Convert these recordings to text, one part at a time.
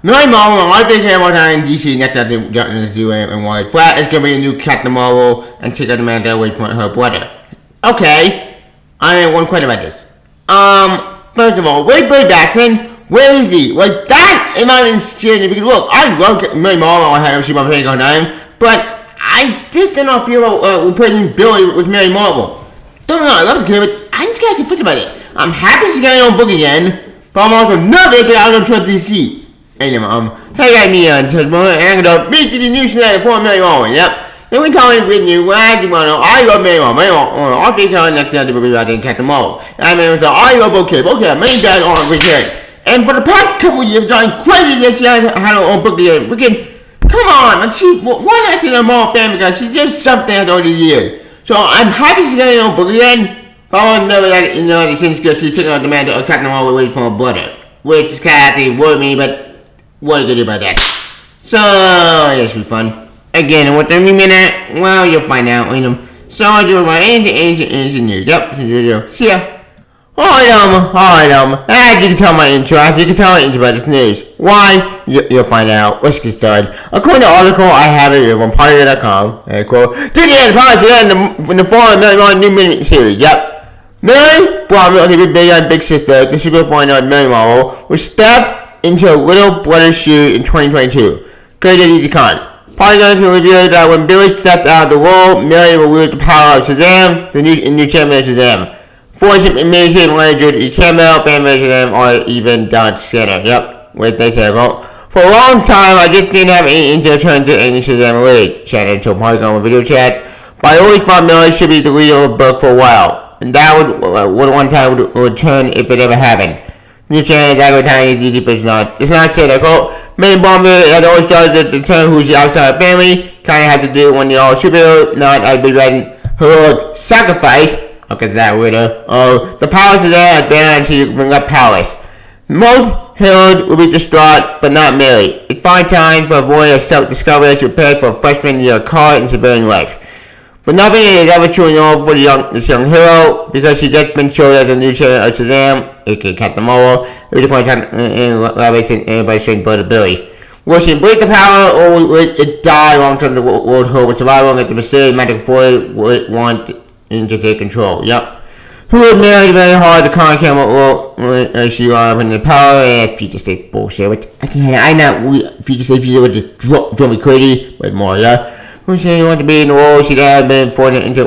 My Marvel, I think everyone in DC next to do and White Flat is gonna be a new Captain Marvel and take out the man that away from her brother. Okay, I have one question about this. First of all, where's Billy Batson? Where is he? Like that in my insane because look, I love my Marvel, I have she my favorite on time, but I just do not feel about replacing Billy with Mary Marvel. Don't know, I love the kid, but I just gotta conflict about it. I'm happy she's getting her own book again, but I'm also nervous because I don't trust DC. Anyway, hey guys, me on Tesmo, and I'm gonna meet the new Snap for Mary Marvel, yep. Then we tell me with you, I love Mary Marvel, I think I'm next to be about Captain Marvel. I mean, I love okay, many guys on return. And for the past couple of years, I've done crazy that she had her own book again. Come on, she, why not get a Marvel fan because she did something over the years. So I'm happy she's getting her own book again, but I would never let it, since she's taking out the man to Captain Marvel away from her brother. Which is kind of worried me, but what are you gonna do about that? So, this will be fun. Again, what do you mean that? Well, you'll find out. So, I do my ancient news. Yep, see ya. Alright, as you can tell my intro, about this news. Why? You'll find out. Let's get started. According to the article I have it from Party.com, quote, did you end in the form of new mini series? Yep. Mary Bromwell, the big sister, the super fine Mary Marvel, was stabbed into a little brother's shoe in 2022. Created Easy Con. Polygon can reveal that when Billy stepped out of the role, Mary will wield the power of Shazam, the new champion of Shazam. Fortune amazing legend, you can't melt fan Shazam or even Don Scanner. Yep, wait, they say, well, for a long time, I just didn't have any interest in any Shazam related. Chatted to Polygon with video chat. But I always thought Mary should be the leader of the book for a while. And that would one time would turn if it ever happened. New channel is advertising DC fish not. It's not said, I quote, Mary Bromwell had always started to determine who's the outside family. Kinda had to do when you're all superhero, not I'd be writing heroic sacrifice. Okay, that widow. Oh, the powers are there, and she bring up powers. Most heroes will be distraught, but not Mary. It's fine time for a void of self-discovery as prepared for a freshman year of college and civilian life. But nothing is ever truly known for this young hero because she just been shown as a new champion of Shazam, aka Captain Marvel. It was a point in elevation anybody shouldn't blood Billy. Will she break the power or will it die long term the world hope with survival and get the mysterious magic void want to take control? Yep. Who would marry very hard to con camera or as she are in the power and future state bullshit, which I know future state would just drove me crazy, but more, yeah. Who she want to be in the role she had been fortunate into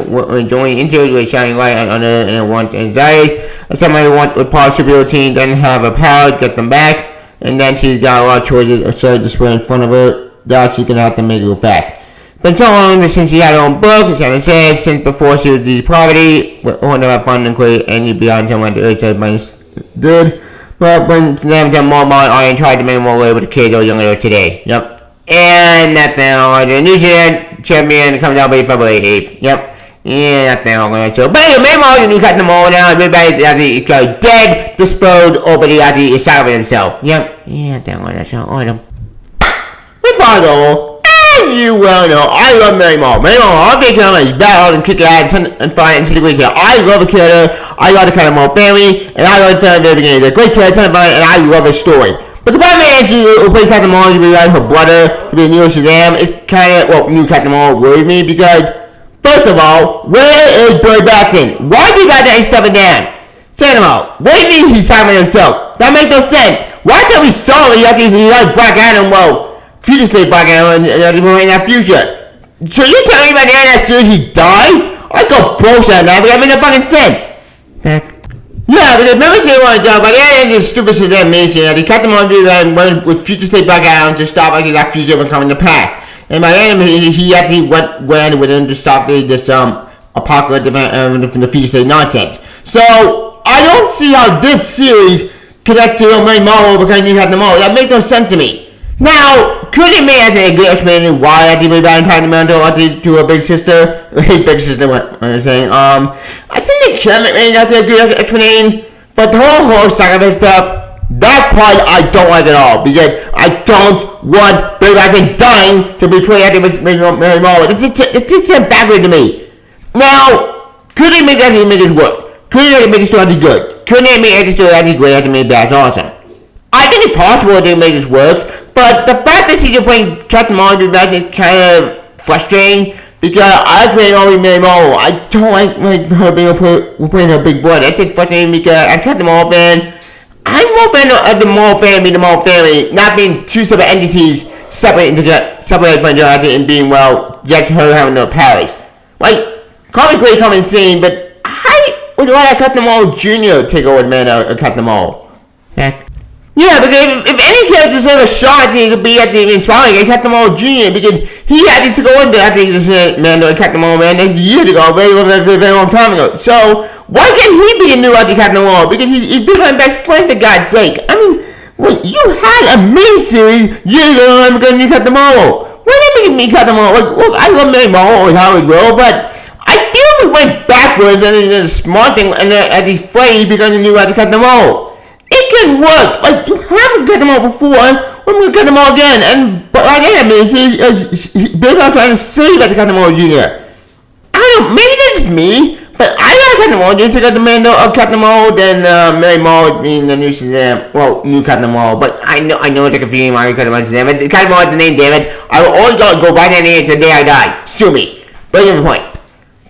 joining into with shining light on her and wants anxiety. As somebody who wants with power super routine doesn't have a power to get them back, and then she's got a lot of choices aside to spread in front of her that she can have to make it real fast. Been so long since she had her own book, as I said, since before she was the poverty, with all of fun and create any beyond someone to urge everybody did. But when them done more about I tried to make more way with the kids or younger today. Yep. And that thing, the New Zealand champion comes out by February 8th. Yep. Yeah, that thing I'm gonna show. But anyway, maybe all the new Captain Marvel now, everybody is dead, disposed, or but he is silent himself. Yep. Yeah, that thing I'm gonna show. Item. We follow. You well know, I love Mary Marvel. Mary Marvel, I'll be killing her, battle and kick her ass and fight and see the great killer. I love the killer, I love the Captain Marvel family, and I love the family at the very beginning. They're a great killer, ton of fun, and I love her story. But the problem is, she will play Captain Marvel to be like her brother, to be a new Shazam. It's kind of, well, new Captain Marvel worried me because, first of all, where is Billy Batson? Why do you got that stepping down? Second of all, what do you mean he's silent himself? That makes no sense. Why can't we solve it? You have to like Black Adam, well, future state Black Adam in that future. So you telling me by the end of that series he dies? I go bullshit now, but that makes no fucking sense. Back. Yeah, but remember saying what I done, by the end of this stupid Shazam mission, they cut them on and went with future state Black Adam to stop like that future from coming to pass. And by the end of it, he actually went with him to stop this apocalypse from the future state nonsense. So I don't see how this series connects to Mary Marvel because you have them all. That makes no sense to me. Now, could it make a good explanation why I did my bad impact mental to her big sister? His big sister, what I'm saying. I think they can make a good explanation, but the whole sacrifice stuff, that part I don't like at all because I don't want Billy Batson dying to be played after Mary Marvel. It's just backward to me. Now, could they make it work? Could they make the story good? Could they make the story great after me? That's awesome. I think it's possible to make this work, But the fact that she's playing Captain Marvel is kind of frustrating because I like playing all Mary Marvel. I don't like her being playing her big brother. That's just frustrating because as Captain Marvel fan, I'm more fan of the Marvel family, the Marvel family, not being two separate entities separated from each other and being, well, just her having no powers. Like, call me great, call me insane, but I would rather Captain Marvel Jr. take over the man of Captain Marvel. Yeah, because if any character deserves a shot, it would be at the inspiring at Captain Marvel Jr. because he had to go into after he was Mando and Captain Marvel man years ago, very long time ago. So why can't he be a new Captain Marvel? Because he's been my best friend, for God's sake. I mean, well, you had a miniseries years ago and became new Captain Marvel. Why not make me Captain Marvel? Like, look, I love Mary Marvel and Howard Will, but I feel we went backwards and the smart thing and at the phrase becoming the new Captain Marvel. It can work. Like, you haven't got them all before. We're going to get them all again. But like I mean, they're not trying to save at the Captain Marvel Jr. I don't. Maybe that's just me, but I like Captain Marvel Jr. to get the Mando of Captain Marvel than Mary Marvel being the new Shazam. Well, new Captain Marvel. But I know it's like a feeling I Captain Marvel Shazam. But Captain Marvel the name, damn it. I will always go by that name until the day I die. Sue me. But here's the point.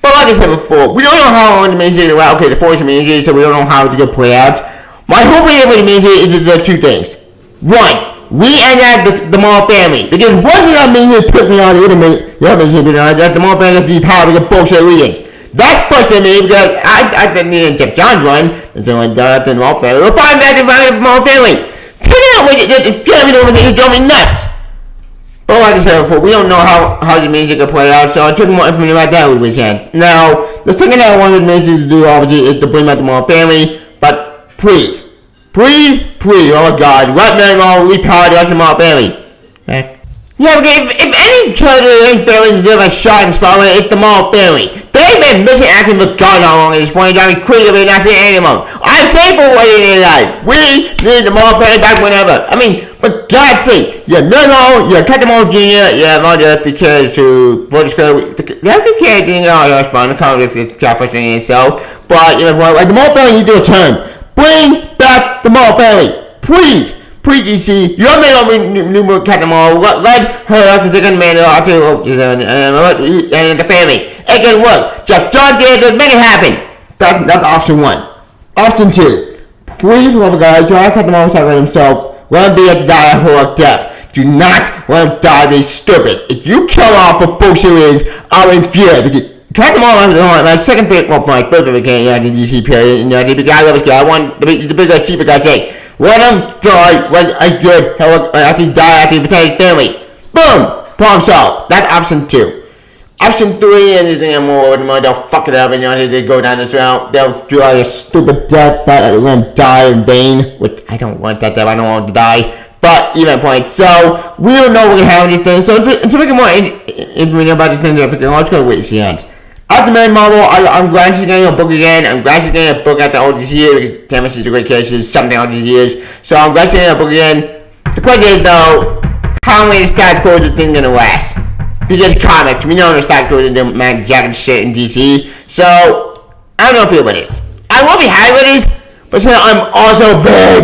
But like I said before, we don't know how long the main series. Well, okay, the Force main series, so we don't know how it's going to play out. My hope with the main series is two things. One, we end up the Marvel family. Because one thing I mean here put me on the internet, that the Marvel family has the power to get bullshit readings. That frustrated me because I didn't need Jeff John's run. So I got the Marvel family. We'll find out the Marvel family. Turn out with the family over there, it drove me nuts. But like I said before, we don't know how the music will play out, so I took more information about that with my chance. Now, the second thing I wanted the music to do, obviously, is to bring back the Marvel family, but please, oh my God, let Mary Marvel repower the rest of the Marvel family. Okay. Yeah, okay, if any character or any family deserves a shot in the spotlight, it's the Marvel family. They've been missing acting for God how long at this point, driving creatively not seeing any of them. I'm saying for what it is like. We need the Marvel family back whenever. I mean, for God's sake, Mary Marvel, Captain Marvel Jr., all the other characters who voted score. The other characters didn't get all the response, the comic is frustrating itself. But, like the Marvel family needs to return. Bring back the Marvel family, please. Please, DC, you're making new Captain Marvel. Let her have to take on Mando and the family. It can work. Jeff John did it, make it happen. That's option one. Option two. Please, love guys, try Captain Marvel sacrifice himself. Let him be at the die of heroic death. Do not let him die being stupid. If you kill off for bullshit rings, I'm in fear. Captain Marvel is my second favorite, well, my first favorite character in the DC period. The guy I love this guy. I want the big chief, for God's sake. Let him die like a good, after he died after he protected his family. Boom! Problem solved. That's option two. Option three, anything more, they'll fuck it up and they go down this route. They'll do all this stupid death that they're going to die in vain, which I don't want that death. I don't want to die. But even point. So we don't know what we have these things. So to make it more information about these things, let's go wait and see ends. After Mary Marvel, I'm glad she's getting a book again. I'm glad she's getting a book after all these years because damn it, she's a great character. She's something all these years. So I'm glad she's getting a book again. The question is though, how many stat codes is this thing gonna last? Because comics, we know the stat codes are man jacket shit in DC. So I don't know if you feel about this. I will be happy with this, but I'm also very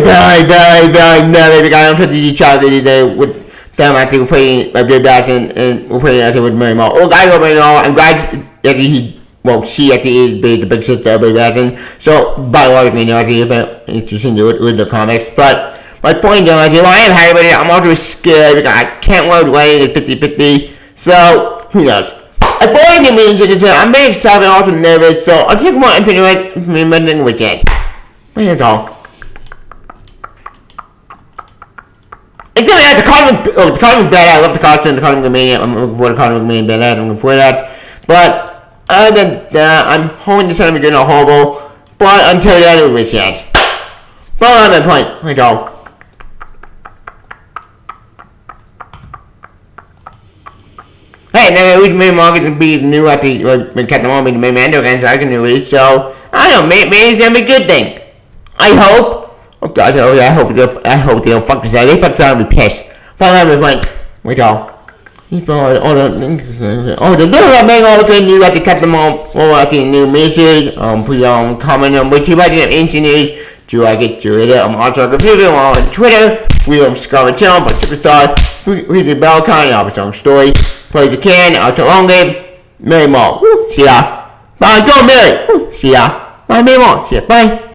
nervous because I don't trust DC Charlie with them after we're playing Bill Baston and we're playing with Mary Marvel. Oh, I love Mary Marvel. I'm glad she actually is the big sister of Bill Baston. So, biologically, it's interesting to read the comics. But my point though is, I am happy with it. I'm also scared because I can't wait away at 50-50. So, who knows? As far as the music is concerned, I'm very excited and also nervous. So, I'll take more information with it. But here's all. It's gonna have the cartoon's badass. I love the cartoon, the cartoon Mania. I'm looking for the cartoon Mania badass. I'm looking for that. But other than that, I'm hoping this time we're getting a horrible. But until then, it will be sad. But on that point, here we go. Hey, now we made Marvel to be new at when Captain Marvel made Mando again, so I can do it. So I don't know, maybe it's gonna be a good thing. I hope. Oh gosh, I hope they don't fuck this up. They fuck this up, I'll be pissed. But I'm like, wait y'all. The little man all the new at the Captain Marvel, at the new message. Please comment on what you like in ancient news. Do I get you it? I'm also on computer, I'm on Twitter. We are Scarlet Channel, but Superstar. We do Bell County, Office on Story. Play the can, out to long game. Mary Mall. See ya. Bye, go Mary. See ya. Bye, Mary Mall. See ya. Bye.